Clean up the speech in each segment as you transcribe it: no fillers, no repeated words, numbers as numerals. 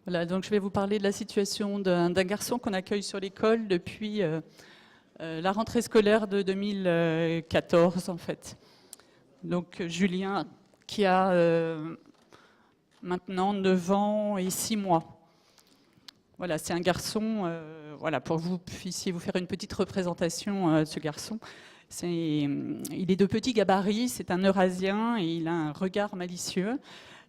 Voilà, donc je vais vous parler de la situation d'un garçon qu'on accueille sur l'école depuis la rentrée scolaire de 2014 en fait. Donc Julien qui a maintenant 9 ans et 6 mois. Voilà, c'est un garçon, voilà, pour que vous puissiez vous faire une petite représentation de ce garçon. Il est de petit gabarit, c'est un Eurasien et il a un regard malicieux.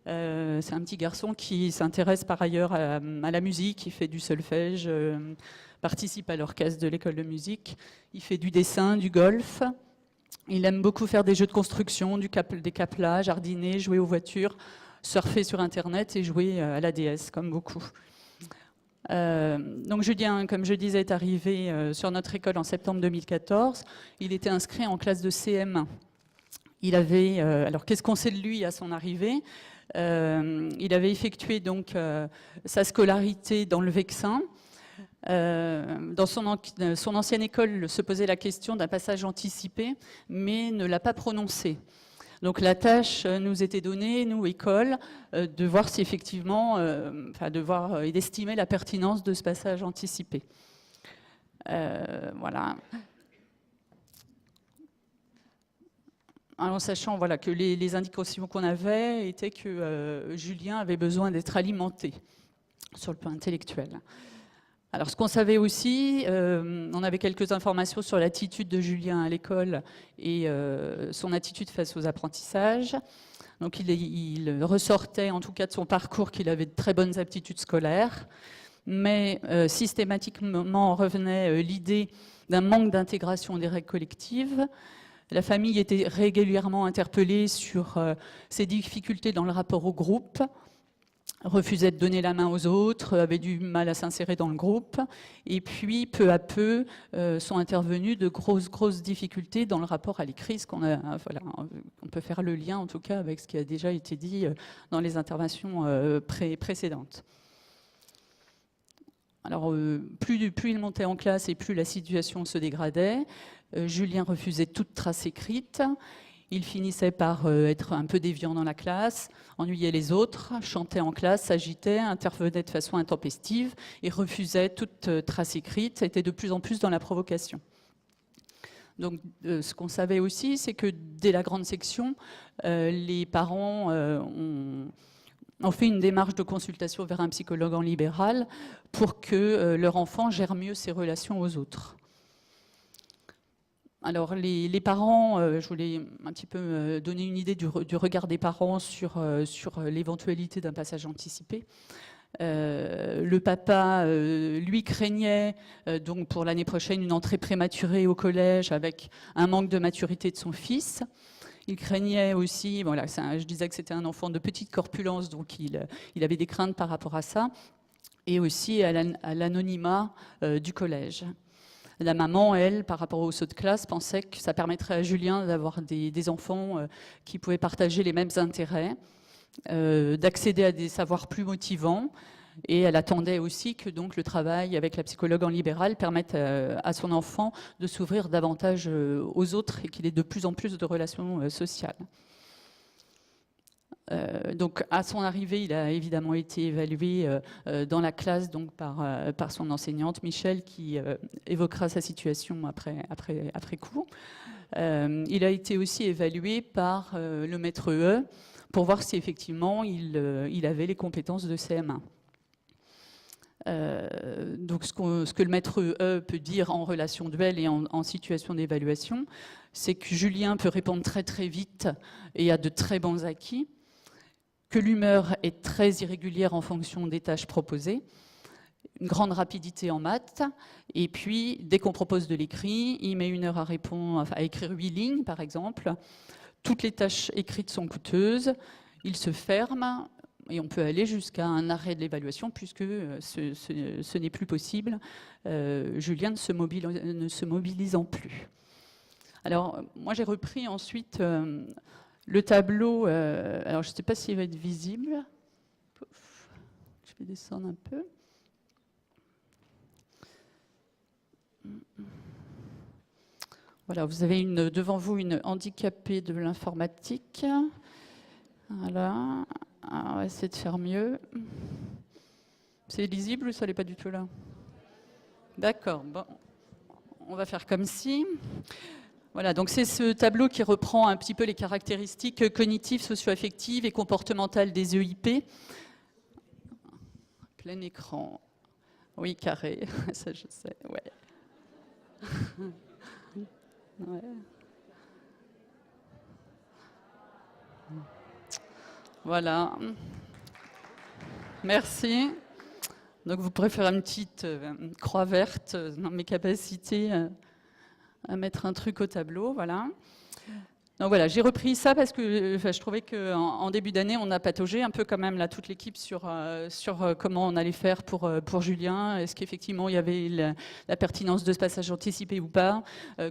C'est un petit garçon qui s'intéresse par ailleurs à la musique, il fait du solfège, participe à l'orchestre de l'école de musique, il fait du dessin, du golf. Il aime beaucoup faire des jeux de construction, des caplats, jardiner, jouer aux voitures, surfer sur Internet et jouer à la DS, comme beaucoup. Donc Julien, comme je disais, est arrivé sur notre école en septembre 2014. Il était inscrit en classe de CM1. Il avait, alors qu'est-ce qu'on sait de lui à son arrivée ? Il avait effectué donc sa scolarité dans le Vexin. Dans son ancienne école se posait la question d'un passage anticipé, mais ne l'a pas prononcé. Donc la tâche nous était donnée, nous, école, de voir si effectivement, de voir et d'estimer la pertinence de ce passage anticipé. Voilà. En sachant voilà, que les indications qu'on avait étaient que Julien avait besoin d'être alimenté sur le plan intellectuel. Alors ce qu'on savait aussi, on avait quelques informations sur l'attitude de Julien à l'école et son attitude face aux apprentissages. Donc il ressortait en tout cas de son parcours qu'il avait de très bonnes aptitudes scolaires, mais systématiquement revenait l'idée d'un manque d'intégration des règles collectives. La famille était régulièrement interpellée sur ses difficultés dans le rapport au groupe, refusait de donner la main aux autres, avait du mal à s'insérer dans le groupe. Et puis, peu à peu, sont intervenues de grosses difficultés dans le rapport à l'écrit. Voilà, on peut faire le lien, en tout cas, avec ce qui a déjà été dit dans les interventions précédentes. Alors, plus il montait en classe et plus la situation se dégradait. Julien refusait toute trace écrite. Il finissait par être un peu déviant dans la classe, ennuyait les autres, chantait en classe, s'agitait, intervenait de façon intempestive et refusait toute trace écrite, était de plus en plus dans la provocation. Donc, ce qu'on savait aussi, c'est que dès la grande section, les parents ont fait une démarche de consultation vers un psychologue en libéral pour que leur enfant gère mieux ses relations aux autres. Alors les parents, je voulais un petit peu donner une idée du regard des parents sur l'éventualité d'un passage anticipé. Le papa, lui, craignait donc pour l'année prochaine une entrée prématurée au collège avec un manque de maturité de son fils. Il craignait aussi, voilà, je disais que c'était un enfant de petite corpulence, donc il avait des craintes par rapport à ça, et aussi à l'anonymat du collège. La maman, elle, par rapport au saut de classe, pensait que ça permettrait à Julien d'avoir des enfants qui pouvaient partager les mêmes intérêts, d'accéder à des savoirs plus motivants. Et elle attendait aussi que donc, le travail avec la psychologue en libéral permette à son enfant de s'ouvrir davantage aux autres et qu'il ait de plus en plus de relations sociales. Donc à son arrivée, il a évidemment été évalué dans la classe donc par son enseignante Michel qui évoquera sa situation après coup. Il a été aussi évalué par le maître E pour voir si effectivement il avait les compétences de CM1. Donc ce que le maître E peut dire en relation duel et en situation d'évaluation, c'est que Julien peut répondre très vite et a de très bons acquis, que l'humeur est très irrégulière en fonction des tâches proposées, une grande rapidité en maths, et puis dès qu'on propose de l'écrit, il met 1 heure à écrire 8 lignes par exemple. Toutes les tâches écrites sont coûteuses, il se ferme, et on peut aller jusqu'à un arrêt de l'évaluation puisque ce n'est plus possible, Julien ne se mobilisant plus. Alors moi j'ai repris ensuite le tableau, alors je ne sais pas s'il va être visible. Je vais descendre un peu. Voilà, vous avez devant vous une handicapée de l'informatique. Voilà, on va essayer de faire mieux. C'est lisible ou ça n'est pas du tout là? D'accord, bon, on va faire comme si. Voilà, donc c'est ce tableau qui reprend un petit peu les caractéristiques cognitives, socio-affectives et comportementales des EIP. Plein écran. Oui, carré, ça je sais, ouais. Ouais. Voilà. Merci. Donc vous pourrez faire une petite croix verte dans mes capacités à mettre un truc au tableau, voilà. Donc voilà, j'ai repris ça parce que je trouvais qu'en début d'année, on a pataugé un peu quand même là toute l'équipe sur comment on allait faire pour Julien. Est-ce qu'effectivement il y avait la pertinence de ce passage anticipé ou pas,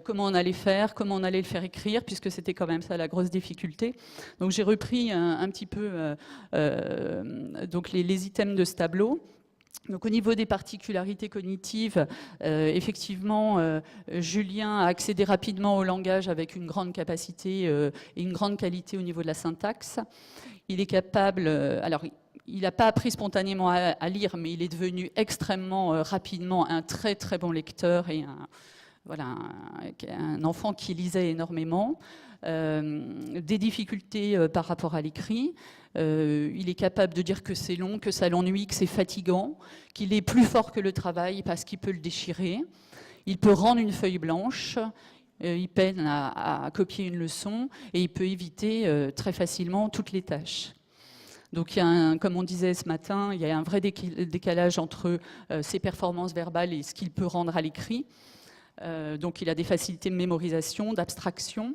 comment on allait faire, comment on allait le faire écrire, puisque c'était quand même ça la grosse difficulté. Donc j'ai repris un petit peu donc les items de ce tableau. Donc, au niveau des particularités cognitives, effectivement, Julien a accédé rapidement au langage avec une grande capacité et une grande qualité au niveau de la syntaxe. Il est capable, alors il n'a pas appris spontanément à lire, mais il est devenu extrêmement rapidement un très très bon lecteur et un enfant qui lisait énormément. Des difficultés par rapport à l'écrit. Il est capable de dire que c'est long, que ça l'ennuie, que c'est fatigant, qu'il est plus fort que le travail parce qu'il peut le déchirer. Il peut rendre une feuille blanche, il peine à copier une leçon et il peut éviter très facilement toutes les tâches. Donc, comme on disait ce matin, il y a un vrai décalage entre ses performances verbales et ce qu'il peut rendre à l'écrit. Donc, il a des facilités de mémorisation, d'abstraction.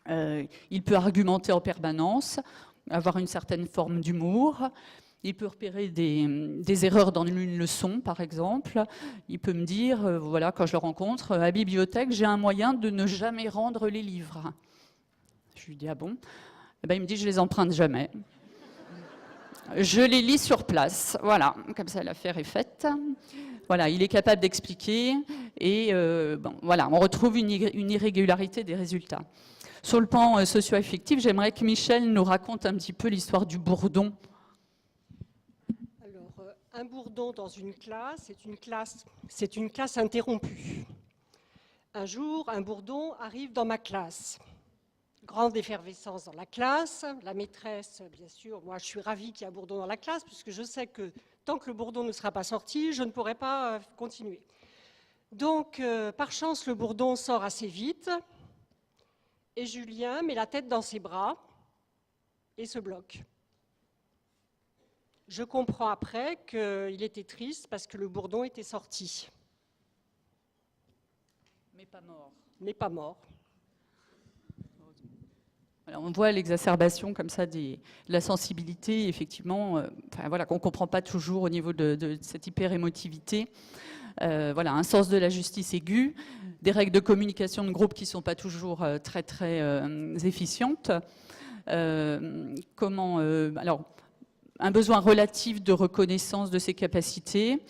Il peut argumenter en permanence, avoir une certaine forme d'humour. Il peut repérer des erreurs dans une leçon, par exemple. Il peut me dire, voilà, quand je le rencontre, à la bibliothèque, j'ai un moyen de ne jamais rendre les livres. Je lui dis, ah bon? Eh ben, il me dit, je les emprunte jamais. Je les lis sur place. Voilà, comme ça l'affaire est faite. Voilà, il est capable d'expliquer et bon, voilà, on retrouve une irrégularité des résultats. Sur le plan socio-affectif, j'aimerais que Michel nous raconte un petit peu l'histoire du bourdon. Alors, un bourdon dans une classe, c'est une classe interrompue. Un jour, un bourdon arrive dans ma classe. Grande effervescence dans la classe. La maîtresse, bien sûr, moi je suis ravie qu'il y ait un bourdon dans la classe, puisque je sais que tant que le bourdon ne sera pas sorti, je ne pourrai pas continuer. Donc, par chance, le bourdon sort assez vite. Et Julien met la tête dans ses bras et se bloque. Je comprends après qu'il était triste parce que le bourdon était sorti. Mais pas mort. Mais pas mort. Alors, on voit l'exacerbation comme ça de la sensibilité, effectivement, voilà, qu'on ne comprend pas toujours au niveau de cette hyper-émotivité. Voilà, un sens de la justice aiguë, des règles de communication de groupe qui ne sont pas toujours très efficientes. Alors, un besoin relatif de reconnaissance de ses capacités.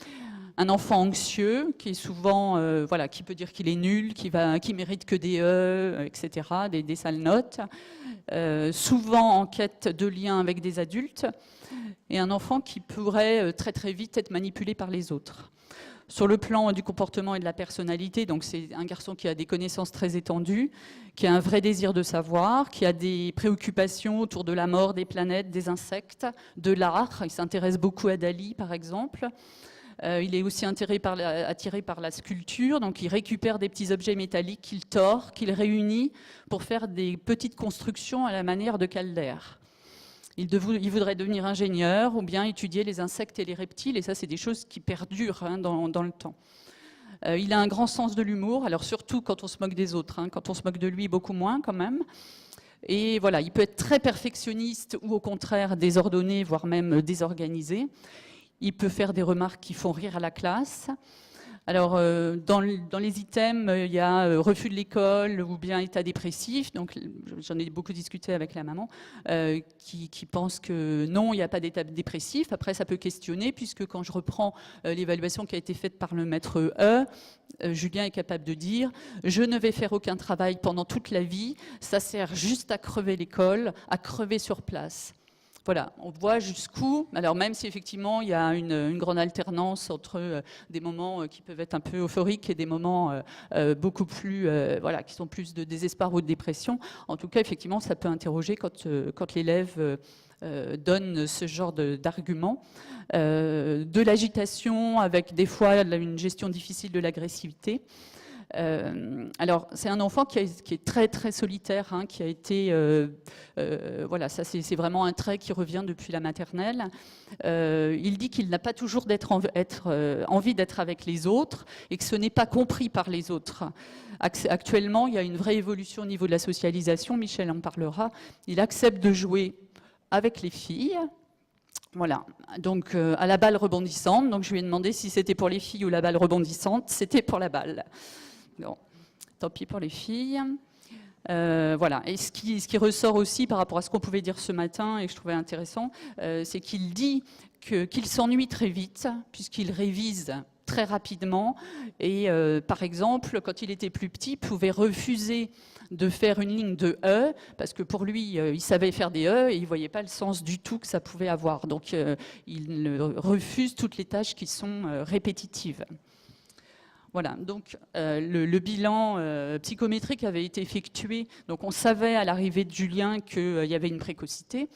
Un enfant anxieux qui est souvent, voilà, qui peut dire qu'il est nul, qui mérite que des E, etc., des sales notes. Souvent en quête de liens avec des adultes. Et un enfant qui pourrait très vite être manipulé par les autres. Sur le plan du comportement et de la personnalité, donc c'est un garçon qui a des connaissances très étendues, qui a un vrai désir de savoir, qui a des préoccupations autour de la mort, des planètes, des insectes, de l'art. Il s'intéresse beaucoup à Dali, par exemple. Il est aussi attiré par la sculpture, donc il récupère des petits objets métalliques qu'il tord, qu'il réunit pour faire des petites constructions à la manière de Calder. Il voudrait devenir ingénieur ou bien étudier les insectes et les reptiles, et ça, c'est des choses qui perdurent dans le temps. Il a un grand sens de l'humour, alors surtout quand on se moque des autres, quand on se moque de lui, beaucoup moins quand même. Et voilà, il peut être très perfectionniste ou au contraire désordonné, voire même désorganisé. Il peut faire des remarques qui font rire à la classe. Alors, dans les items, il y a refus de l'école ou bien état dépressif. Donc, j'en ai beaucoup discuté avec la maman qui pense que non, il n'y a pas d'état dépressif. Après, ça peut questionner puisque quand je reprends l'évaluation qui a été faite par le maître E, Julien est capable de dire « Je ne vais faire aucun travail pendant toute la vie. Ça sert juste à crever l'école, à crever sur place. » Voilà, on voit jusqu'où, alors même si effectivement il y a une grande alternance entre des moments qui peuvent être un peu euphoriques et des moments beaucoup plus, voilà, qui sont plus de désespoir ou de dépression, en tout cas effectivement ça peut interroger quand l'élève donne ce genre d'arguments. De l'agitation avec des fois une gestion difficile de l'agressivité. Alors, c'est un enfant qui est très très solitaire, hein, qui a été, voilà, ça c'est vraiment un trait qui revient depuis la maternelle. Il dit qu'il n'a pas toujours envie d'être avec les autres et que ce n'est pas compris par les autres. Actuellement, il y a une vraie évolution au niveau de la socialisation, Michel en parlera. Il accepte de jouer avec les filles. Voilà, donc à la balle rebondissante. Donc je lui ai demandé si c'était pour les filles ou la balle rebondissante. C'était pour la balle. Bon, tant pis pour les filles. Voilà. Et ce qui ressort aussi par rapport à ce qu'on pouvait dire ce matin et que je trouvais intéressant, c'est qu'il dit qu'il s'ennuie très vite puisqu'il révise très rapidement et par exemple quand il était plus petit pouvait refuser de faire une ligne de E parce que pour lui il savait faire des E et il voyait pas le sens du tout que ça pouvait avoir, donc il refuse toutes les tâches qui sont répétitives. Voilà, donc le bilan psychométrique avait été effectué, donc on savait à l'arrivée de Julien qu'il y avait une précocité.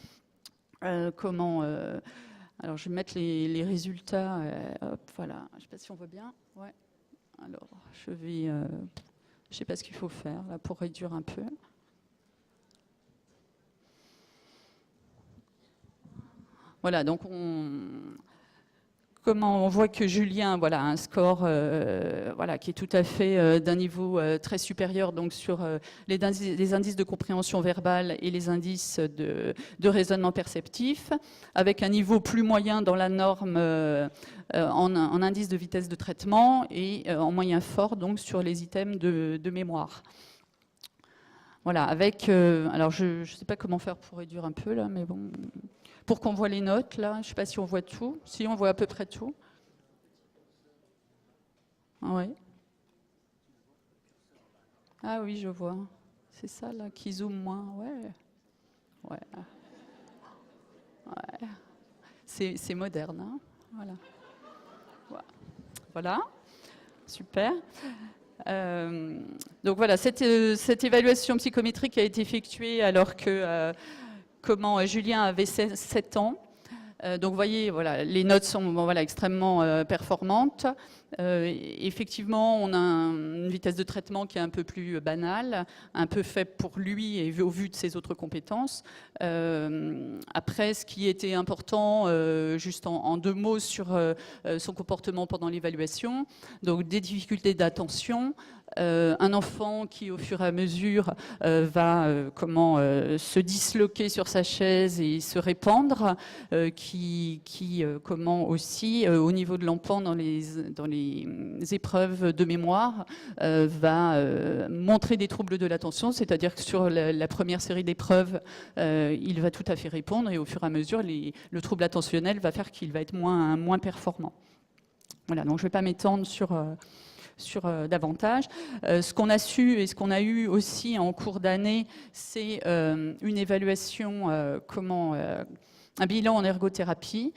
Alors je vais mettre les résultats, hop, voilà, je ne sais pas si on voit bien. Ouais. Alors je ne sais pas ce qu'il faut faire là pour réduire un peu. Voilà, donc comment on voit que Julien, voilà, a un score voilà, qui est tout à fait d'un niveau très supérieur donc sur les indices de compréhension verbale et les indices de raisonnement perceptif, avec un niveau plus moyen dans la norme en indice de vitesse de traitement et en moyen fort donc sur les items de mémoire. Voilà, avec, alors je ne sais pas comment faire pour réduire un peu là, mais bon, pour qu'on voit les notes là, je ne sais pas si on voit tout, si on voit à peu près tout. Oui. Ah oui, je vois. C'est ça là qui zoome moins, ouais. Ouais. Ouais. C'est moderne, hein, voilà. Voilà, super. Donc voilà, cette évaluation psychométrique a été effectuée alors que Julien avait 7 ans. Donc vous voyez, voilà, les notes sont voilà, extrêmement performantes. Effectivement, on a une vitesse de traitement qui est un peu plus banale, un peu faible pour lui et au vu de ses autres compétences. Après, ce qui était important, juste en 2 mots sur son comportement pendant l'évaluation, donc des difficultés d'attention, un enfant qui au fur et à mesure va se disloquer sur sa chaise et se répandre, comment aussi au niveau de l'enfant dans les épreuves de mémoire va montrer des troubles de l'attention, c'est-à-dire que sur la première série d'épreuves il va tout à fait répondre et au fur et à mesure le trouble attentionnel va faire qu'il va être moins performant. Voilà, donc je ne vais pas m'étendre sur davantage. Ce qu'on a su et ce qu'on a eu aussi en cours d'année, c'est une évaluation, un bilan en ergothérapie,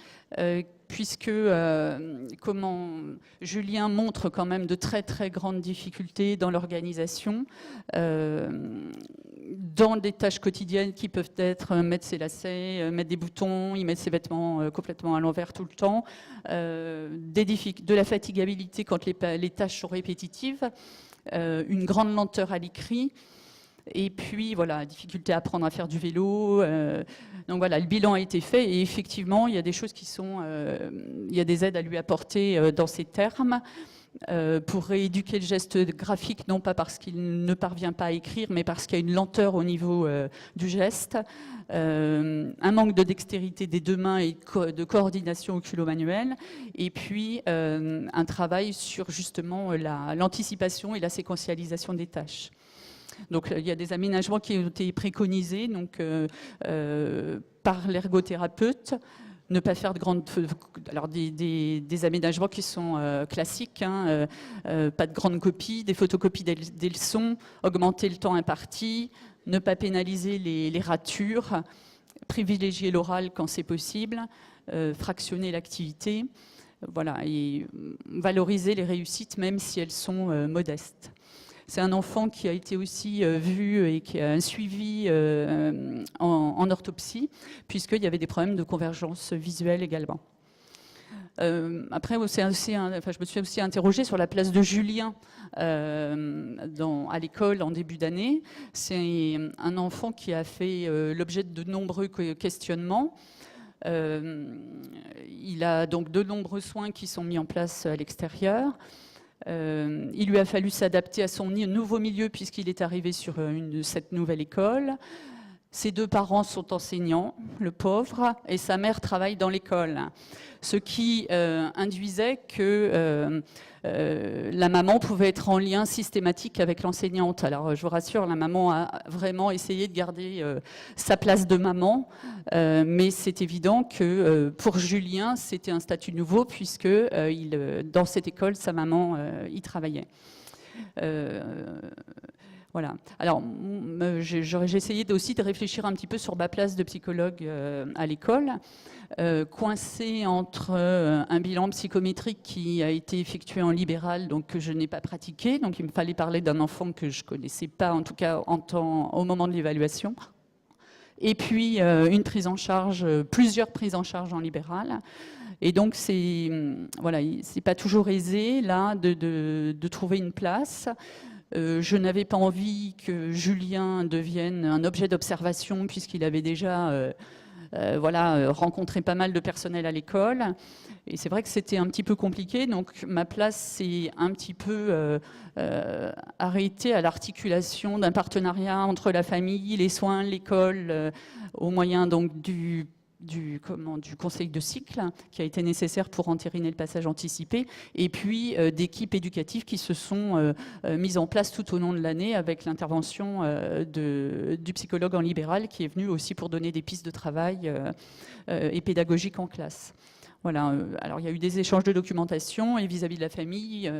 puisque Julien montre quand même de très très grandes difficultés dans l'organisation, dans des tâches quotidiennes qui peuvent être mettre ses lacets, mettre des boutons, y mettre ses vêtements complètement à l'envers tout le temps, de la fatigabilité quand les tâches sont répétitives, une grande lenteur à l'écrit. Et puis voilà, difficulté à apprendre à faire du vélo. Donc voilà, le bilan a été fait et effectivement, il y a des choses il y a des aides à lui apporter dans ces termes pour rééduquer le geste graphique, non pas parce qu'il ne parvient pas à écrire, mais parce qu'il y a une lenteur au niveau du geste, un manque de dextérité des 2 mains et de coordination oculo-manuelle, et puis un travail sur justement l'anticipation et la séquentialisation des tâches. Donc il y a des aménagements qui ont été préconisés par l'ergothérapeute. Ne pas faire des aménagements qui sont classiques, hein, pas de grandes copies, des photocopies des leçons, augmenter le temps imparti, ne pas pénaliser les ratures, privilégier l'oral quand c'est possible, fractionner l'activité, voilà, et valoriser les réussites même si elles sont modestes. C'est un enfant qui a été aussi vu et qui a un suivi en orthopsie, puisqu'il y avait des problèmes de convergence visuelle également. Après, je me suis aussi interrogée sur la place de Julien à l'école en début d'année. C'est un enfant qui a fait l'objet de nombreux questionnements. Il a donc de nombreux soins qui sont mis en place à l'extérieur. Il lui a fallu s'adapter à son nouveau milieu puisqu'il est arrivé sur cette nouvelle école. Ses 2 parents sont enseignants, le pauvre, et sa mère travaille dans l'école. Ce qui induisait que la maman pouvait être en lien systématique avec l'enseignante. Alors je vous rassure, la maman a vraiment essayé de garder sa place de maman, mais c'est évident que pour Julien, c'était un statut nouveau puisque dans cette école, sa maman y travaillait. Voilà. Alors, j'ai essayé aussi de réfléchir un petit peu sur ma place de psychologue à l'école, coincée entre un bilan psychométrique qui a été effectué en libéral, donc que je n'ai pas pratiqué, donc il me fallait parler d'un enfant que je ne connaissais pas, en tout cas au moment de l'évaluation, et puis une prise en charge, plusieurs prises en charge en libéral. Et donc, voilà, c'est pas toujours aisé, là, de trouver une place. Je n'avais pas envie que Julien devienne un objet d'observation puisqu'il avait déjà rencontré pas mal de personnel à l'école. Et c'est vrai que c'était un petit peu compliqué. Donc ma place s'est un petit peu arrêtée à l'articulation d'un partenariat entre la famille, les soins, l'école, au moyen donc du conseil de cycle qui a été nécessaire pour entériner le passage anticipé, et puis d'équipes éducatives qui se sont mises en place tout au long de l'année avec l'intervention du psychologue en libéral qui est venu aussi pour donner des pistes de travail et pédagogiques en classe. Voilà. Alors il y a eu des échanges de documentation et vis-à-vis de la famille,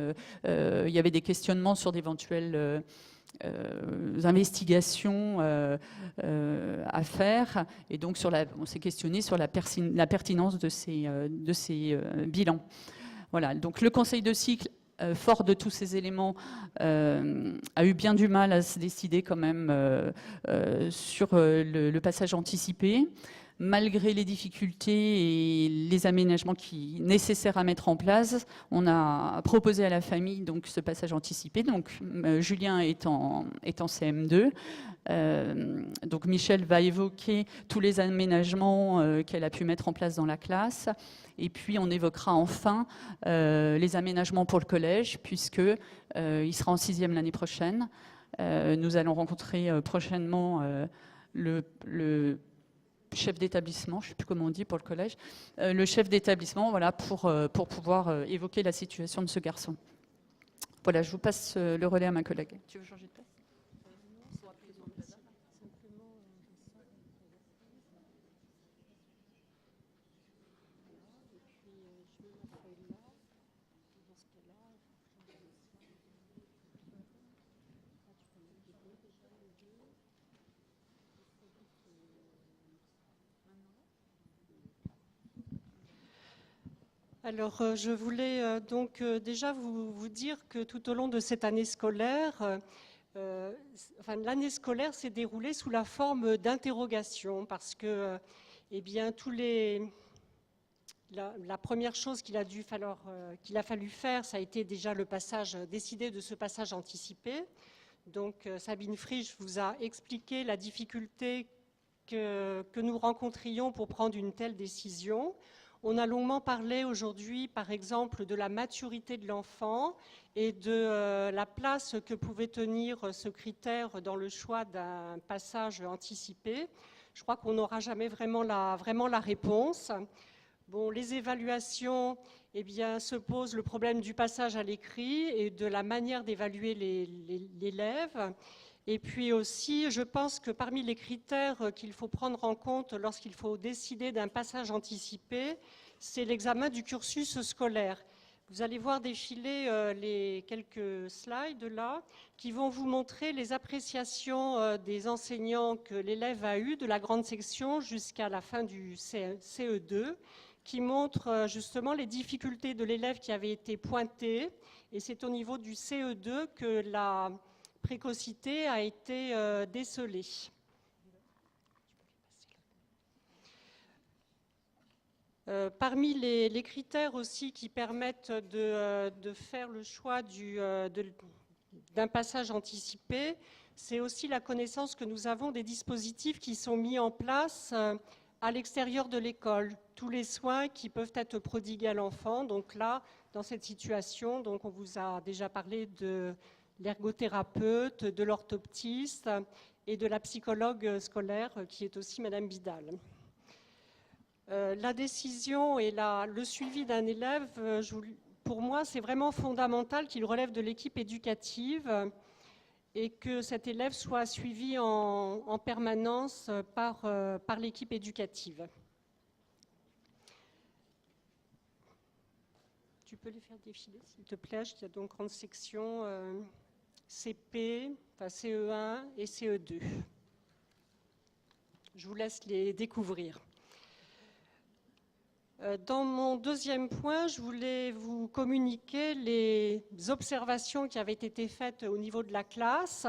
il y avait des questionnements sur d'éventuels investigations à faire, et donc on s'est questionné sur la pertinence de ces bilans. Voilà, donc le conseil de cycle, fort de tous ces éléments, a eu bien du mal à se décider quand même sur le passage anticipé. Malgré les difficultés et les aménagements nécessaires à mettre en place, on a proposé à la famille donc, ce passage anticipé. Donc, Julien est en CM2. Donc Michel va évoquer tous les aménagements qu'elle a pu mettre en place dans la classe. Et puis, on évoquera enfin les aménagements pour le collège, puisqu'il sera en 6e l'année prochaine. Nous allons rencontrer prochainement le chef d'établissement, je ne sais plus comment on dit pour le collège, le chef d'établissement, voilà, pour pouvoir évoquer la situation de ce garçon. Voilà, je vous passe le relais à ma collègue. Tu veux changer de place ? Alors, je voulais donc déjà vous dire que tout au long de cette année scolaire, l'année scolaire s'est déroulée sous la forme d'interrogations parce que, eh bien, la première chose qu'il a fallu faire, ça a été déjà décider de ce passage anticipé. Donc, Sabine Frisch vous a expliqué la difficulté que nous rencontrions pour prendre une telle décision. On a longuement parlé aujourd'hui, par exemple, de la maturité de l'enfant et de la place que pouvait tenir ce critère dans le choix d'un passage anticipé. Je crois qu'on n'aura jamais vraiment la réponse. Bon, les évaluations, eh bien, se pose le problème du passage à l'écrit et de la manière d'évaluer l'élève. Et puis aussi, je pense que parmi les critères qu'il faut prendre en compte lorsqu'il faut décider d'un passage anticipé, c'est l'examen du cursus scolaire. Vous allez voir défiler les quelques slides là qui vont vous montrer les appréciations des enseignants que l'élève a eues de la grande section jusqu'à la fin du CE2, qui montrent justement les difficultés de l'élève qui avait été pointé. Et c'est au niveau du CE2 que la précocité a été décelée. Parmi les critères aussi qui permettent de faire le choix d'un passage anticipé, c'est aussi la connaissance que nous avons des dispositifs qui sont mis en place à l'extérieur de l'école. Tous les soins qui peuvent être prodigués à l'enfant. Donc là, dans cette situation, donc on vous a déjà parlé de l'ergothérapeute, de l'orthoptiste et de la psychologue scolaire qui est aussi Madame Bidal. La décision et le suivi d'un élève, pour moi, c'est vraiment fondamental qu'il relève de l'équipe éducative et que cet élève soit suivi en permanence par l'équipe éducative. Tu peux les faire défiler, s'il te plaît. Il y a donc grande section CP, enfin CE1 et CE2. Je vous laisse les découvrir. Dans mon deuxième point, je voulais vous communiquer les observations qui avaient été faites au niveau de la classe.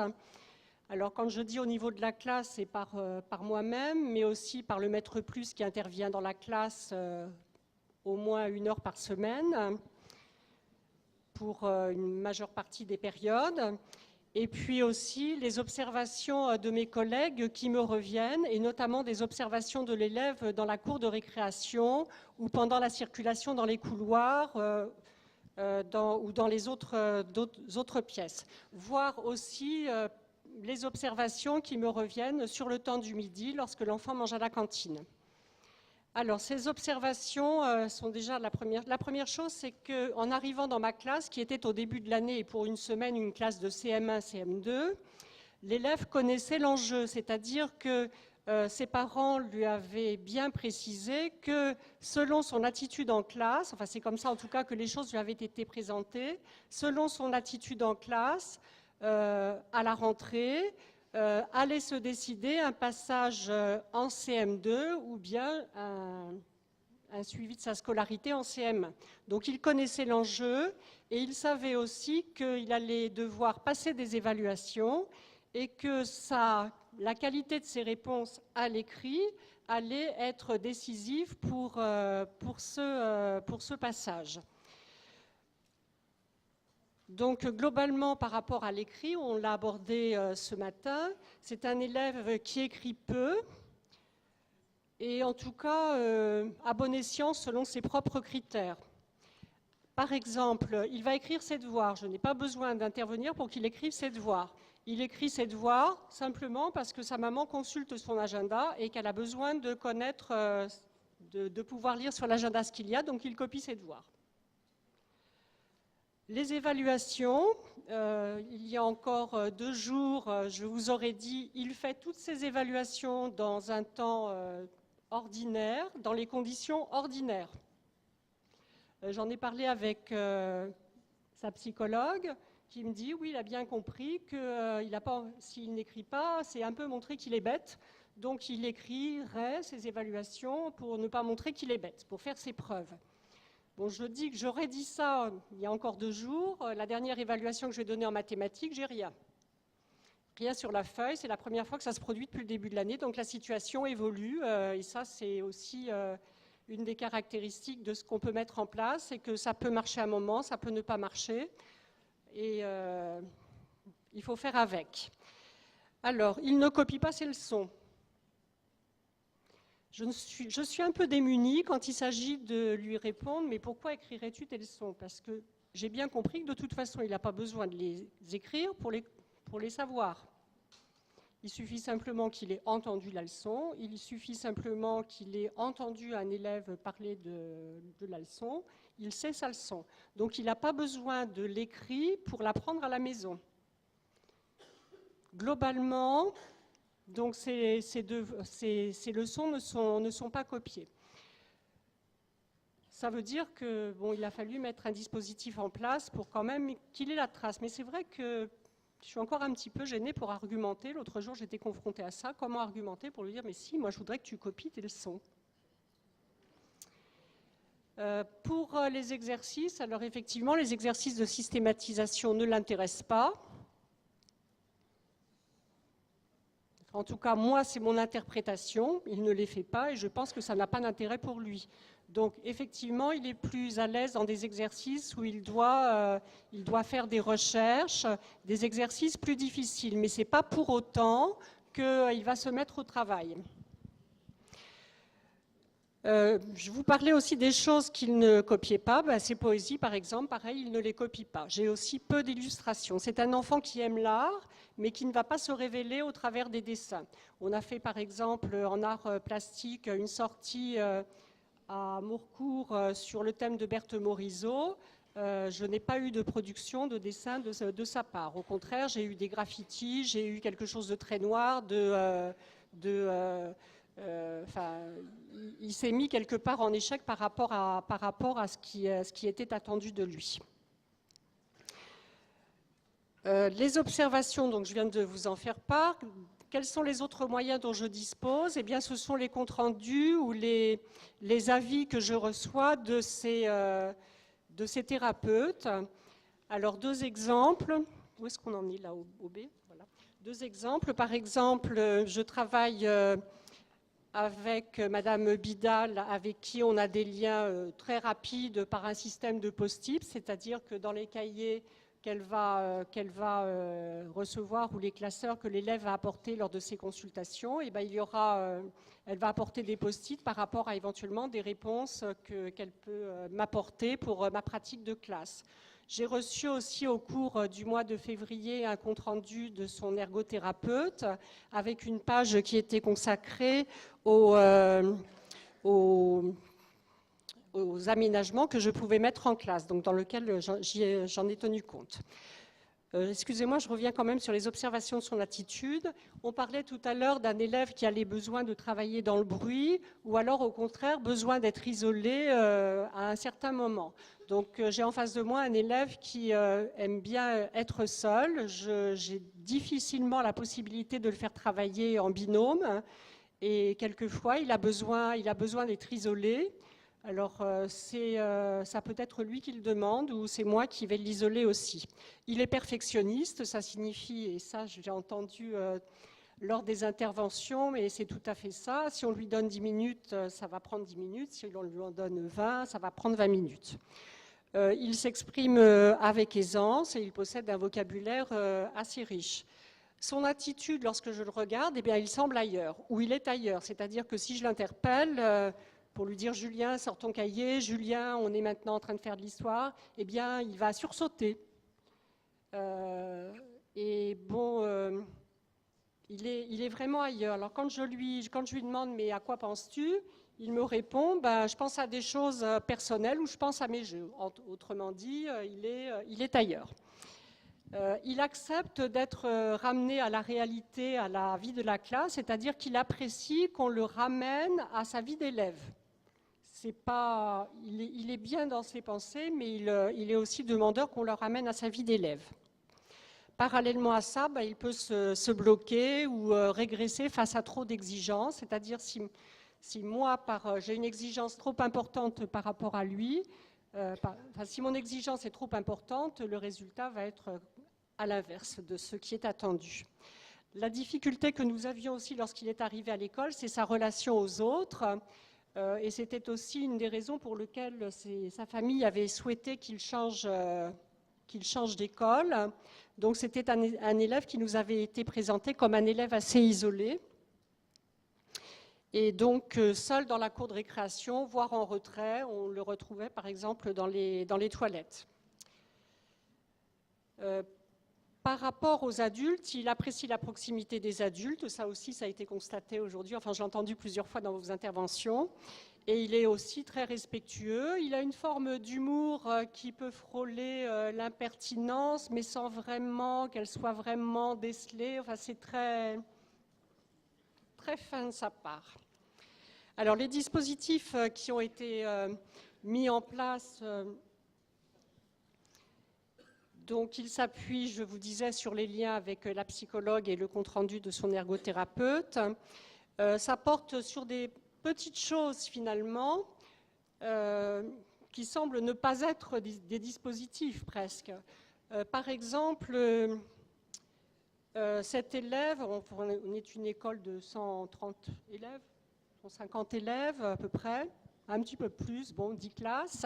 Alors, quand je dis au niveau de la classe, c'est par moi-même, mais aussi par le maître plus qui intervient dans la classe au moins 1 heure par semaine pour une majeure partie des périodes. Et puis aussi les observations de mes collègues qui me reviennent, et notamment des observations de l'élève dans la cour de récréation ou pendant la circulation dans les couloirs ou dans les autres pièces. Voire aussi les observations qui me reviennent sur le temps du midi lorsque l'enfant mange à la cantine. Alors, ces observations sont déjà la première chose, c'est qu'en arrivant dans ma classe, qui était au début de l'année et pour une semaine une classe de CM1, CM2, l'élève connaissait l'enjeu, c'est-à-dire que ses parents lui avaient bien précisé que selon son attitude en classe, enfin c'est comme ça en tout cas que les choses lui avaient été présentées, selon son attitude en classe, à la rentrée, allait se décider un passage en CM2 ou bien un suivi de sa scolarité en CM1. Donc il connaissait l'enjeu et il savait aussi qu'il allait devoir passer des évaluations et que la qualité de ses réponses à l'écrit allait être décisive pour ce passage. Donc globalement, par rapport à l'écrit, on l'a abordé ce matin, c'est un élève qui écrit peu et en tout cas à bon escient selon ses propres critères. Par exemple, il va écrire ses devoirs. Je n'ai pas besoin d'intervenir pour qu'il écrive ses devoirs. Il écrit ses devoirs simplement parce que sa maman consulte son agenda et qu'elle a besoin de connaître, de pouvoir lire sur l'agenda ce qu'il y a, donc il copie ses devoirs. Les évaluations, il y a encore 2 jours, je vous aurais dit, il fait toutes ces évaluations dans un temps ordinaire, dans les conditions ordinaires. J'en ai parlé avec sa psychologue qui me dit, oui, il a bien compris que s'il n'écrit pas, c'est un peu montrer qu'il est bête, donc il écrirait ses évaluations pour ne pas montrer qu'il est bête, pour faire ses preuves. Bon, je dis que j'aurais dit ça il y a encore 2 jours. La dernière évaluation que j'ai donnée en mathématiques, j'ai rien. Rien sur la feuille. C'est la première fois que ça se produit depuis le début de l'année. Donc la situation évolue. Et ça, c'est aussi une des caractéristiques de ce qu'on peut mettre en place. C'est que ça peut marcher à un moment, ça peut ne pas marcher. Et il faut faire avec. Alors, il ne copie pas ses leçons. Je suis un peu démunie quand il s'agit de lui répondre « mais pourquoi écrirais-tu tes leçons ?» Parce que j'ai bien compris que de toute façon, il n'a pas besoin de les écrire pour les savoir. Il suffit simplement qu'il ait entendu la leçon, il suffit simplement qu'il ait entendu un élève parler de la leçon, il sait sa leçon. Donc il n'a pas besoin de l'écrit pour l'apprendre à la maison. Globalement, donc ces leçons ne sont pas copiées. ça veut dire que bon, il a fallu mettre un dispositif en place pour quand même qu'il ait la trace. Mais c'est vrai que je suis encore un petit peu gênée pour argumenter. L'autre jour, j'étais confrontée à ça. Comment argumenter pour lui dire, mais si, moi je voudrais que tu copies tes leçons. Pour les exercices, alors effectivement, les exercices de systématisation ne l'intéressent pas. En tout cas, moi, c'est mon interprétation. Il ne les fait pas et je pense que ça n'a pas d'intérêt pour lui. Donc, effectivement, il est plus à l'aise dans des exercices où il doit faire des recherches, des exercices plus difficiles. Mais ce n'est pas pour autant qu'il va se mettre au travail. Je vous parlais aussi des choses qu'il ne copiait pas. Ses poésies, par exemple, pareil, il ne les copie pas. J'ai aussi peu d'illustrations. C'est un enfant qui aime l'art, mais qui ne va pas se révéler au travers des dessins. On a fait, par exemple, en art plastique, une sortie à Mourcourt sur le thème de Berthe Morisot. Je n'ai pas eu de production de dessin de sa part. Au contraire, j'ai eu des graffitis, j'ai eu quelque chose de très noir, il s'est mis quelque part en échec par rapport à ce qui était attendu de lui. Les observations, donc je viens de vous en faire part. Quels sont les autres moyens dont je dispose? Eh bien, ce sont les comptes rendus ou les avis que je reçois de ces thérapeutes. Alors, deux exemples. Où est-ce qu'on en est là, au B? Voilà. Deux exemples. Par exemple, je travaille avec Madame Bidal, avec qui on a des liens très rapides par un système de post-it, c'est-à-dire que dans les cahiers qu'elle va recevoir ou les classeurs que l'élève va apporter lors de ses consultations, et elle va apporter des post-it par rapport à éventuellement des réponses qu'elle peut m'apporter pour ma pratique de classe. J'ai reçu aussi au cours du mois de février un compte-rendu de son ergothérapeute avec une page qui était consacrée aux aménagements que je pouvais mettre en classe, donc dans lequel j'en ai tenu compte. Excusez-moi, je reviens quand même sur les observations de son attitude. On parlait tout à l'heure d'un élève qui a les besoins de travailler dans le bruit ou alors au contraire besoin d'être isolé à un certain moment. Donc j'ai en face de moi un élève qui aime bien être seul. J'ai difficilement la possibilité de le faire travailler en binôme et quelquefois il a besoin d'être isolé. Alors, ça peut être lui qui le demande ou c'est moi qui vais l'isoler aussi. Il est perfectionniste, ça signifie, et ça j'ai entendu lors des interventions, mais c'est tout à fait ça. Si on lui donne 10 minutes, ça va prendre 10 minutes. Si on lui en donne 20, ça va prendre 20 minutes. Il s'exprime avec aisance et il possède un vocabulaire assez riche. Son attitude, lorsque je le regarde, eh bien, il semble ailleurs, ou il est ailleurs. C'est-à-dire que si je l'interpelle pour lui dire « Julien, sors ton cahier, Julien, on est maintenant en train de faire de l'histoire », eh bien, il va sursauter. Il est vraiment ailleurs. Alors, quand je lui demande « Mais à quoi penses-tu » il me répond je pense à des choses personnelles ou je pense à mes jeux. Autrement dit, il est ailleurs. Il accepte d'être ramené à la réalité, à la vie de la classe, c'est-à-dire qu'il apprécie qu'on le ramène à sa vie d'élève. Il est bien dans ses pensées, mais il est aussi demandeur qu'on le ramène à sa vie d'élève. Parallèlement à ça, il peut se bloquer ou régresser face à trop d'exigences, c'est-à-dire si moi, j'ai une exigence trop importante par rapport à lui, si mon exigence est trop importante, le résultat va être à l'inverse de ce qui est attendu. La difficulté que nous avions aussi lorsqu'il est arrivé à l'école, c'est sa relation aux autres. Et c'était aussi une des raisons pour lesquelles sa famille avait souhaité qu'il change d'école. Donc c'était un élève qui nous avait été présenté comme un élève assez isolé. Et donc, seul dans la cour de récréation, voire en retrait, on le retrouvait par exemple dans les toilettes. Par rapport aux adultes, il apprécie la proximité des adultes. Ça aussi, ça a été constaté aujourd'hui. Enfin, j'ai entendu plusieurs fois dans vos interventions. Et il est aussi très respectueux. Il a une forme d'humour qui peut frôler l'impertinence, mais sans vraiment qu'elle soit vraiment décelée. Enfin, c'est très, très fin de sa part. Alors, les dispositifs qui ont été mis en place. Donc, il s'appuie, je vous disais, sur les liens avec la psychologue et le compte-rendu de son ergothérapeute. Ça porte sur des petites choses, finalement, qui semblent ne pas être des dispositifs, presque. Par exemple, cet élève, on est une école de 130 élèves, 150 élèves à peu près, un petit peu plus, 10 classes.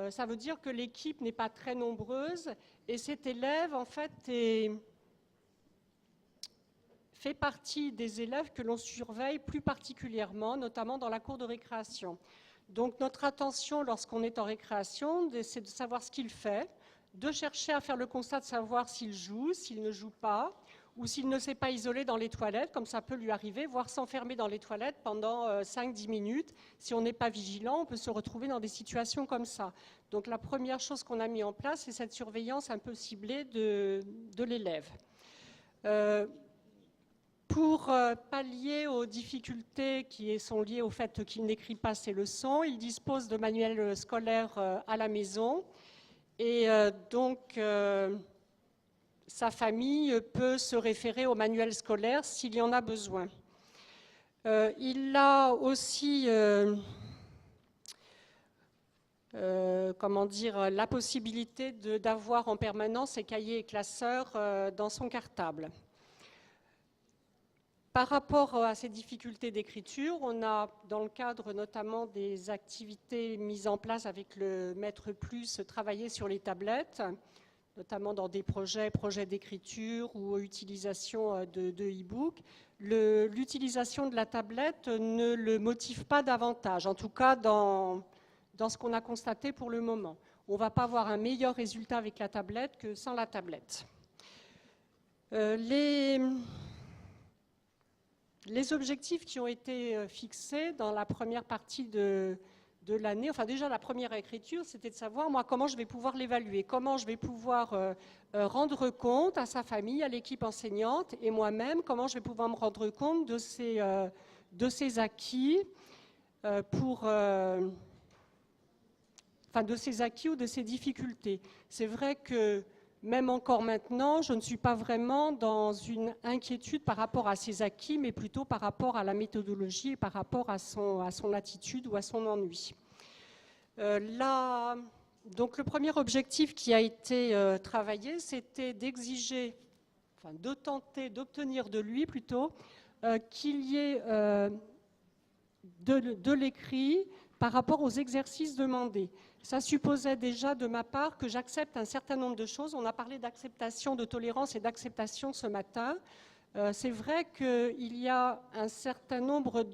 Ça veut dire que l'équipe n'est pas très nombreuse et cet élève, en fait, fait partie des élèves que l'on surveille plus particulièrement, notamment dans la cour de récréation. Donc notre attention lorsqu'on est en récréation, c'est de savoir ce qu'il fait, de chercher à faire le constat de savoir s'il joue, s'il ne joue pas, ou s'il ne s'est pas isolé dans les toilettes, comme ça peut lui arriver, voire s'enfermer dans les toilettes pendant 5-10 minutes. Si on n'est pas vigilant, on peut se retrouver dans des situations comme ça. Donc la première chose qu'on a mis en place, c'est cette surveillance un peu ciblée de l'élève. Pour pallier aux difficultés qui sont liées au fait qu'il n'écrit pas ses leçons, il dispose de manuels scolaires à la maison. Et donc, sa famille peut se référer au manuel scolaire s'il y en a besoin. Il a aussi la possibilité d'avoir en permanence ses cahiers et classeurs dans son cartable. Par rapport à ces difficultés d'écriture, on a, dans le cadre notamment des activités mises en place avec le Maître Plus, travaillé sur les tablettes, notamment dans des projets d'écriture ou utilisation de e-book. L'utilisation de la tablette ne le motive pas davantage, en tout cas dans ce qu'on a constaté pour le moment. On ne va pas avoir un meilleur résultat avec la tablette que sans la tablette. Les objectifs qui ont été fixés dans la première partie de l'année, enfin déjà la première écriture, c'était de savoir moi comment je vais pouvoir l'évaluer, comment je vais pouvoir rendre compte à sa famille, à l'équipe enseignante et moi-même, comment je vais pouvoir me rendre compte de ces acquis de ces acquis ou de ces difficultés. C'est vrai que même encore maintenant, je ne suis pas vraiment dans une inquiétude par rapport à ces acquis, mais plutôt par rapport à la méthodologie et par rapport à son attitude ou à son ennui. Donc le premier objectif qui a été travaillé, c'était d'exiger, de tenter d'obtenir de lui plutôt, qu'il y ait de l'écrit par rapport aux exercices demandés. Ça supposait déjà de ma part que j'accepte un certain nombre de choses. On a parlé d'acceptation, de tolérance et d'acceptation ce matin. C'est vrai qu'il y a un certain nombre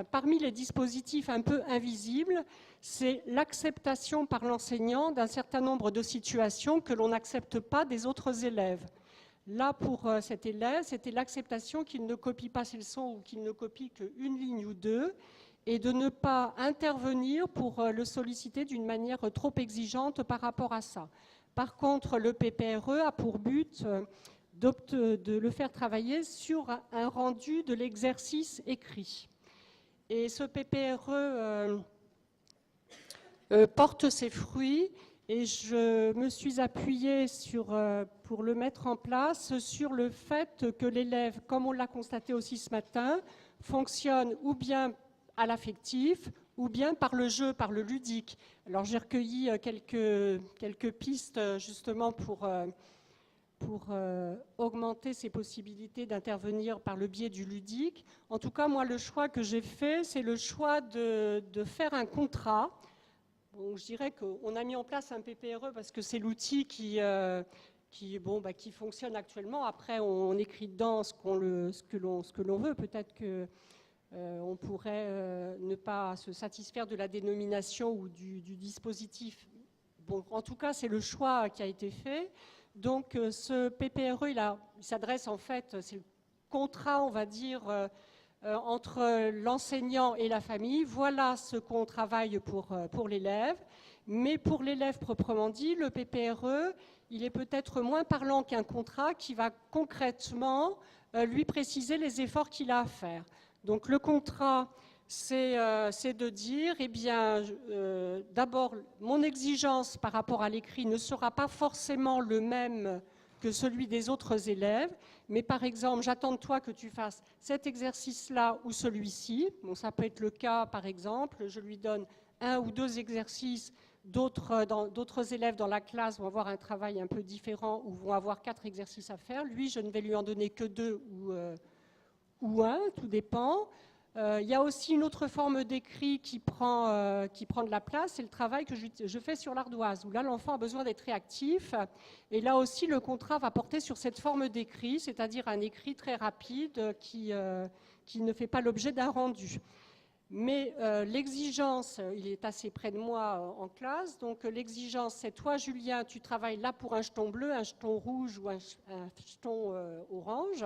parmi les dispositifs un peu invisibles, c'est l'acceptation par l'enseignant d'un certain nombre de situations que l'on n'accepte pas des autres élèves. Là, pour cet élève, c'était l'acceptation qu'il ne copie pas ses leçons ou qu'il ne copie qu'une ligne ou deux, et de ne pas intervenir pour le solliciter d'une manière trop exigeante par rapport à ça. Par contre, le PPRE a pour but de le faire travailler sur un rendu de l'exercice écrit. Et ce PPRE porte ses fruits et je me suis appuyée pour le mettre en place sur le fait que l'élève, comme on l'a constaté aussi ce matin, fonctionne ou bien à l'affectif, ou bien par le jeu, par le ludique. Alors j'ai recueilli quelques pistes justement pour augmenter ses possibilités d'intervenir par le biais du ludique. En tout cas, moi, le choix que j'ai fait, c'est le choix de faire un contrat. Bon, je dirais qu'on a mis en place un PPRE parce que c'est l'outil qui fonctionne actuellement. Après, on écrit dedans ce que l'on veut. Peut-être que on pourrait ne pas se satisfaire de la dénomination ou du dispositif. Bon, en tout cas, c'est le choix qui a été fait. Donc, ce PPRE, il s'adresse en fait, c'est le contrat, on va dire, entre l'enseignant et la famille. Voilà ce qu'on travaille pour l'élève. Mais pour l'élève proprement dit, le PPRE, il est peut-être moins parlant qu'un contrat qui va concrètement lui préciser les efforts qu'il a à faire. Donc le contrat c'est de dire, eh bien, d'abord, mon exigence par rapport à l'écrit ne sera pas forcément le même que celui des autres élèves, mais par exemple, j'attends de toi que tu fasses cet exercice-là ou celui-ci. Bon, ça peut être le cas, par exemple, je lui donne 1 ou 2 exercices, d'autres élèves dans la classe vont avoir un travail un peu différent ou vont avoir 4 exercices à faire. Lui, je ne vais lui en donner que 2 ou 1, tout dépend. Il y a aussi une autre forme d'écrit qui prend de la place, c'est le travail que je fais sur l'ardoise, où là l'enfant a besoin d'être réactif. Et là aussi, le contrat va porter sur cette forme d'écrit, c'est-à-dire un écrit très rapide qui ne fait pas l'objet d'un rendu. Mais l'exigence, il est assez près de moi en classe, donc l'exigence c'est toi Julien, tu travailles là pour un jeton bleu, un jeton rouge ou un jeton orange.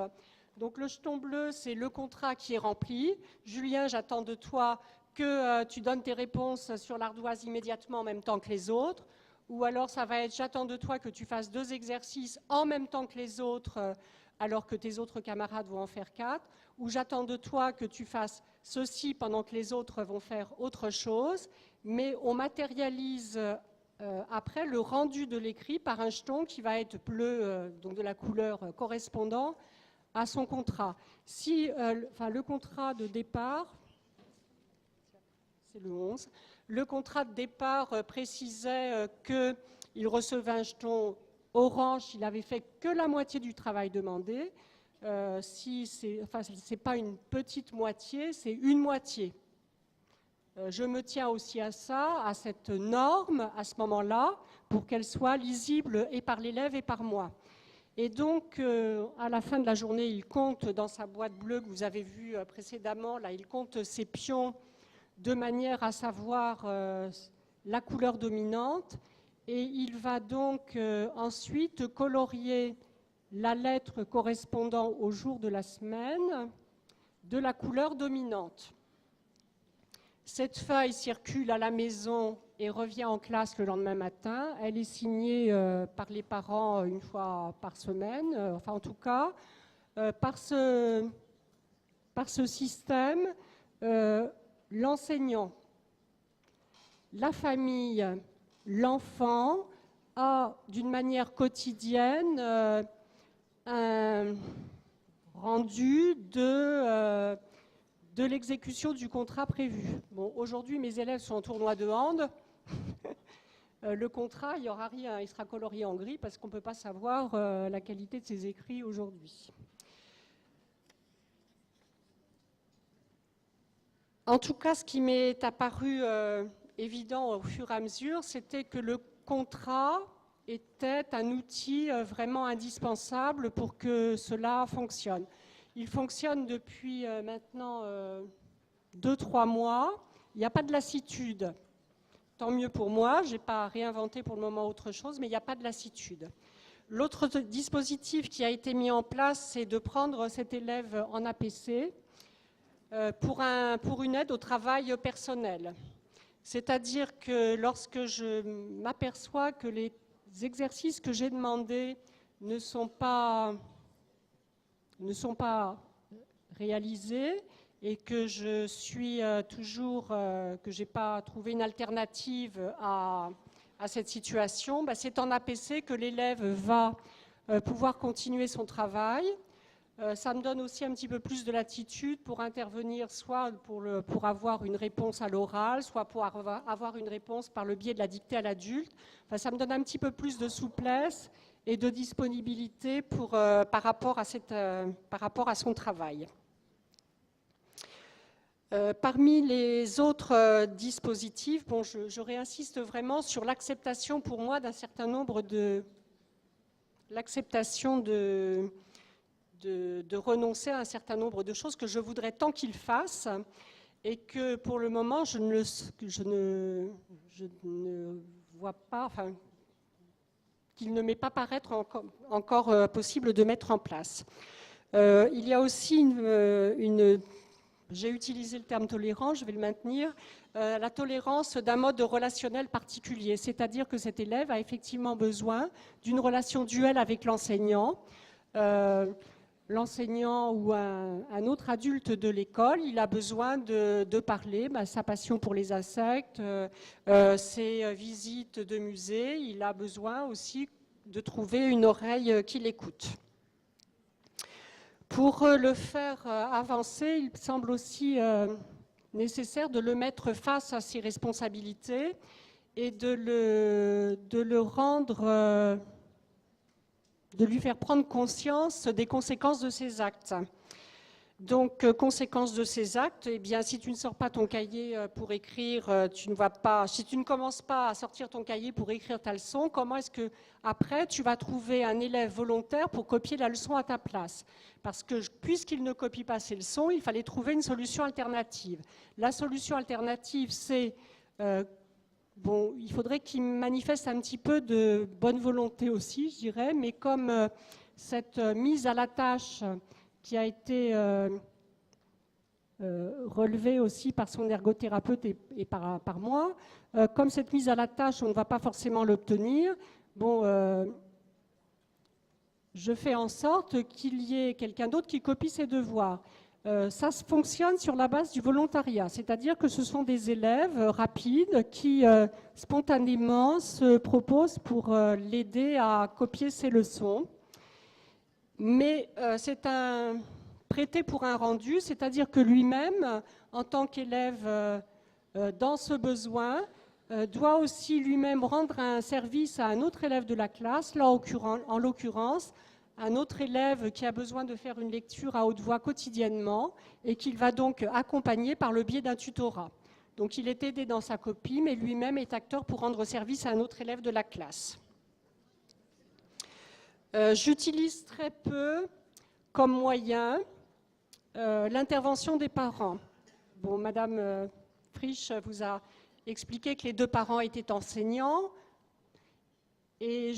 Donc le jeton bleu, c'est le contrat qui est rempli. Julien, j'attends de toi que tu donnes tes réponses sur l'ardoise immédiatement en même temps que les autres. Ou alors ça va être, j'attends de toi que tu fasses 2 exercices en même temps que les autres, alors que tes autres camarades vont en faire 4. Ou j'attends de toi que tu fasses ceci pendant que les autres vont faire autre chose. Mais on matérialise après le rendu de l'écrit par un jeton qui va être bleu, donc de la couleur correspondant à son contrat. Si le contrat de départ, c'est le 11, le contrat de départ précisait qu'il recevait un jeton orange, il avait fait que la moitié du travail demandé. Si c'est pas une petite moitié, c'est une moitié. Je me tiens aussi à ça, à cette norme, à ce moment-là, pour qu'elle soit lisible et par l'élève et par moi. Et donc, à la fin de la journée, il compte dans sa boîte bleue que vous avez vue précédemment, là, il compte ses pions de manière à savoir la couleur dominante. Et il va donc ensuite colorier la lettre correspondant au jour de la semaine de la couleur dominante. Cette feuille circule à la maison et revient en classe le lendemain matin. Elle est signée par les parents une fois par semaine, enfin en tout cas, par ce système, l'enseignant, la famille, l'enfant a d'une manière quotidienne un rendu de l'exécution du contrat prévu. Bon, aujourd'hui, mes élèves sont en tournoi de hand. Le contrat, il n'y aura rien, il sera colorié en gris parce qu'on ne peut pas savoir la qualité de ses écrits aujourd'hui. En tout cas, ce qui m'est apparu évident au fur et à mesure, c'était que le contrat était un outil vraiment indispensable pour que cela fonctionne. Il fonctionne depuis maintenant 2-3 mois. Il n'y a pas de lassitude. Tant mieux pour moi, je n'ai pas réinventé pour le moment autre chose, mais il n'y a pas de lassitude. L'autre dispositif qui a été mis en place, c'est de prendre cet élève en APC pour une aide au travail personnel. C'est-à-dire que lorsque je m'aperçois que les exercices que j'ai demandés ne sont pas réalisés et que je suis toujours, que je n'ai pas trouvé une alternative à cette situation, c'est en APC que l'élève va pouvoir continuer son travail. Ça me donne aussi un petit peu plus de latitude pour intervenir, soit pour avoir une réponse à l'oral, soit pour avoir une réponse par le biais de la dictée à l'adulte. Enfin, ça me donne un petit peu plus de souplesse et de disponibilité par rapport à son travail. Parmi les autres dispositifs, bon, je réinsiste vraiment sur l'acceptation pour moi d'un certain nombre de renoncer à un certain nombre de choses que je voudrais tant qu'il fasse et que pour le moment je ne vois pas, enfin, qu'il ne m'est pas paraître encore possible de mettre en place. Il y a aussi j'ai utilisé le terme tolérant, je vais le maintenir, la tolérance d'un mode relationnel particulier, c'est-à-dire que cet élève a effectivement besoin d'une relation duelle avec l'enseignant. l'enseignant ou un autre adulte de l'école, il a besoin de parler sa passion pour les insectes, ses visites de musée, il a besoin aussi de trouver une oreille qui l'écoute. Pour le faire avancer, il semble aussi nécessaire de le mettre face à ses responsabilités et de le rendre... de lui faire prendre conscience des conséquences de ses actes. Donc, conséquences de ces actes, eh bien, si tu ne sors pas ton cahier pour écrire, si tu ne commences pas à sortir ton cahier pour écrire ta leçon, comment est-ce que après tu vas trouver un élève volontaire pour copier la leçon à ta place? Parce que puisqu'il ne copie pas ses leçons, il fallait trouver une solution alternative. La solution alternative, c'est bon, il faudrait qu'il manifeste un petit peu de bonne volonté aussi, je dirais, mais comme cette mise à la tâche qui a été relevée aussi par son ergothérapeute et par moi, comme cette mise à la tâche, on ne va pas forcément l'obtenir, bon, je fais en sorte qu'il y ait quelqu'un d'autre qui copie ses devoirs. Ça fonctionne sur la base du volontariat, c'est-à-dire que ce sont des élèves rapides qui spontanément se proposent pour l'aider à copier ses leçons. Mais c'est un prêté pour un rendu, c'est-à-dire que lui-même, en tant qu'élève dans ce besoin, doit aussi lui-même rendre un service à un autre élève de la classe, là en l'occurrence, un autre élève qui a besoin de faire une lecture à haute voix quotidiennement et qu'il va donc accompagner par le biais d'un tutorat. Donc il est aidé dans sa copie, mais lui-même est acteur pour rendre service à un autre élève de la classe. J'utilise très peu comme moyen l'intervention des parents. Bon, Madame Frisch vous a expliqué que les deux parents étaient enseignants et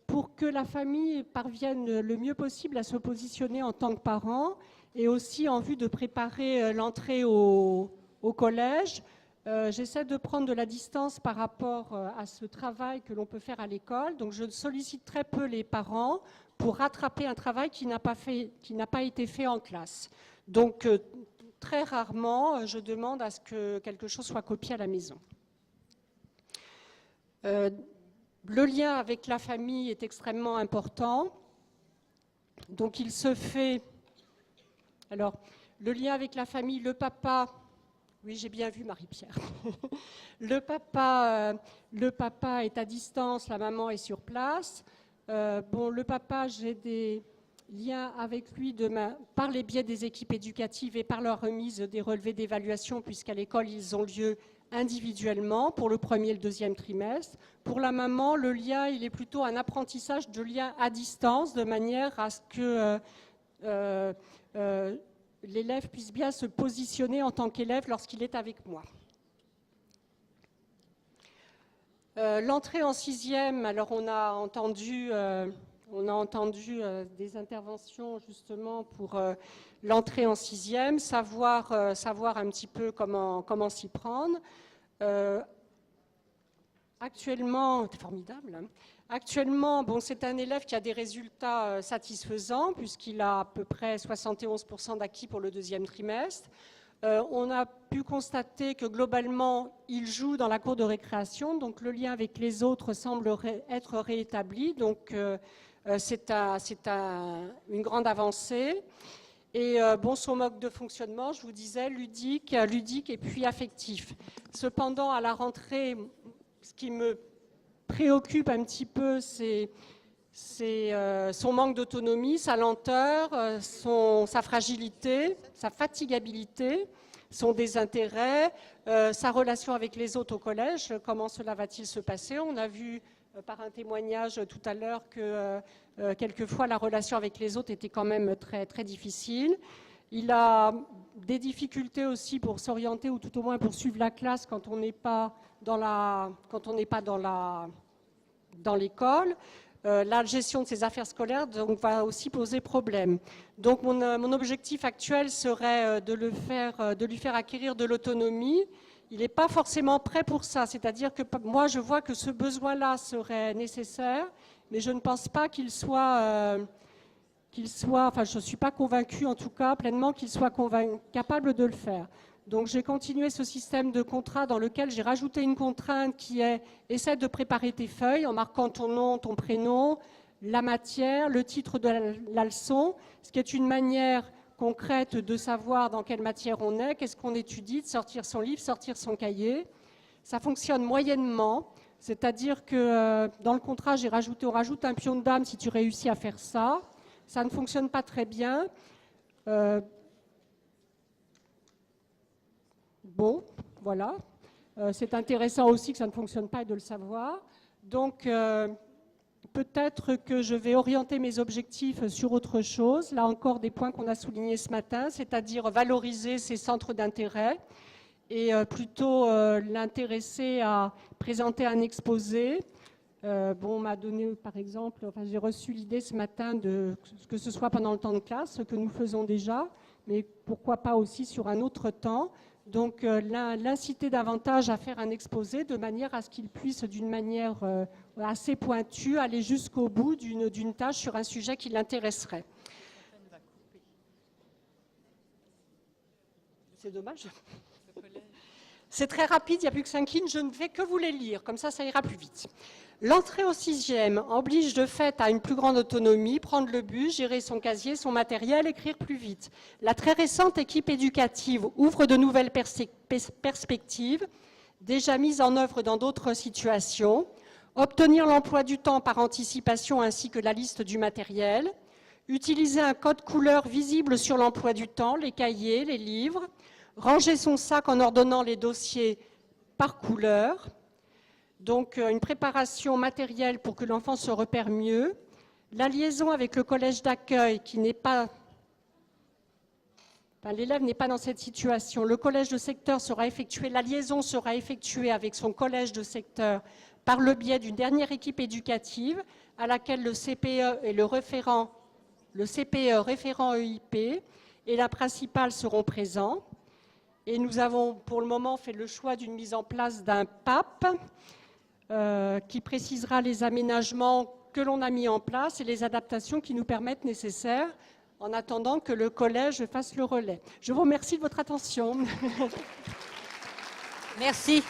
pour que la famille parvienne le mieux possible à se positionner en tant que parent et aussi en vue de préparer l'entrée au collège, j'essaie de prendre de la distance par rapport à ce travail que l'on peut faire à l'école. Donc je sollicite très peu les parents pour rattraper un travail qui n'a pas été fait en classe. Donc très rarement, je demande à ce que quelque chose soit copié à la maison. Le lien avec la famille est extrêmement important. Donc il se fait... Alors, le lien avec la famille, le papa... Oui, j'ai bien vu Marie-Pierre. Le papa est à distance, la maman est sur place. Bon, le papa, j'ai des liens avec lui par les biais des équipes éducatives et par leur remise des relevés d'évaluation, puisqu'à l'école, ils ont lieu individuellement pour le premier et le deuxième trimestre. Pour la maman, le lien, il est plutôt un apprentissage de lien à distance, de manière à ce que l'élève puisse bien se positionner en tant qu'élève lorsqu'il est avec moi. L'entrée en sixième, alors on a entendu des interventions justement pour l'entrée en sixième, savoir un petit peu comment s'y prendre. Actuellement, c'est formidable, hein. Actuellement, bon, c'est un élève qui a des résultats satisfaisants puisqu'il a à peu près 71% d'acquis pour le deuxième trimestre. On a pu constater que globalement, il joue dans la cour de récréation, donc le lien avec les autres semble être réétabli, donc c'est une grande avancée. Et bon, son mode de fonctionnement, je vous disais, ludique et puis affectif. Cependant, à la rentrée, ce qui me préoccupe un petit peu, c'est son manque d'autonomie, sa lenteur, sa fragilité, sa fatigabilité, son désintérêt, sa relation avec les autres au collège. Comment cela va-t-il se passer? On a vu par un témoignage tout à l'heure que quelquefois la relation avec les autres était quand même très, très difficile. Il a des difficultés aussi pour s'orienter ou tout au moins pour suivre la classe quand on n'est pas dans l'école. La gestion de ses affaires scolaires donc, va aussi poser problème. Donc mon objectif actuel serait de lui faire acquérir de l'autonomie. Il n'est pas forcément prêt pour ça, c'est-à-dire que moi je vois que ce besoin-là serait nécessaire, mais je ne pense pas qu'il soit qu'il soit, enfin je ne suis pas convaincue en tout cas pleinement qu'il soit capable de le faire. Donc j'ai continué ce système de contrat dans lequel j'ai rajouté une contrainte qui est « essaie de préparer tes feuilles en marquant ton nom, ton prénom, la matière, le titre de la leçon », ce qui est une manière concrète de savoir dans quelle matière on est, qu'est-ce qu'on étudie, de sortir son livre, sortir son cahier. Ça fonctionne moyennement, c'est-à-dire que dans le contrat, on rajoute un pion de dame si tu réussis à faire ça. Ça ne fonctionne pas très bien. Bon, voilà. C'est intéressant aussi que ça ne fonctionne pas et de le savoir. Donc, peut-être que je vais orienter mes objectifs sur autre chose. Là encore, des points qu'on a soulignés ce matin, c'est-à-dire valoriser ces centres d'intérêt et plutôt l'intéresser à présenter un exposé. On m'a donné, par exemple, j'ai reçu l'idée ce matin que ce soit pendant le temps de classe, ce que nous faisons déjà, mais pourquoi pas aussi sur un autre temps. Donc l'inciter davantage à faire un exposé de manière à ce qu'il puisse, d'une manière assez pointue, aller jusqu'au bout d'une tâche sur un sujet qui l'intéresserait. C'est dommage. C'est très rapide, il n'y a plus que 5 lignes, je ne vais que vous les lire, comme ça ira plus vite. L'entrée au 6e oblige de fait à une plus grande autonomie, prendre le bus, gérer son casier, son matériel, écrire plus vite. La très récente équipe éducative ouvre de nouvelles perspectives, déjà mises en œuvre dans d'autres situations. Obtenir l'emploi du temps par anticipation ainsi que la liste du matériel. Utiliser un code couleur visible sur l'emploi du temps, les cahiers, les livres. Ranger son sac en ordonnant les dossiers par couleur. Donc, une préparation matérielle pour que l'enfant se repère mieux. La liaison avec le collège d'accueil qui n'est pas... l'élève n'est pas dans cette situation. Le collège de secteur sera effectué, la liaison sera effectuée avec son collège de secteur par le biais d'une dernière équipe éducative à laquelle le CPE et le CPE référent EIP et la principale seront présents. Et nous avons pour le moment fait le choix d'une mise en place d'un PAP qui précisera les aménagements que l'on a mis en place et les adaptations qui nous permettent nécessaires en attendant que le collège fasse le relais. Je vous remercie de votre attention. Merci.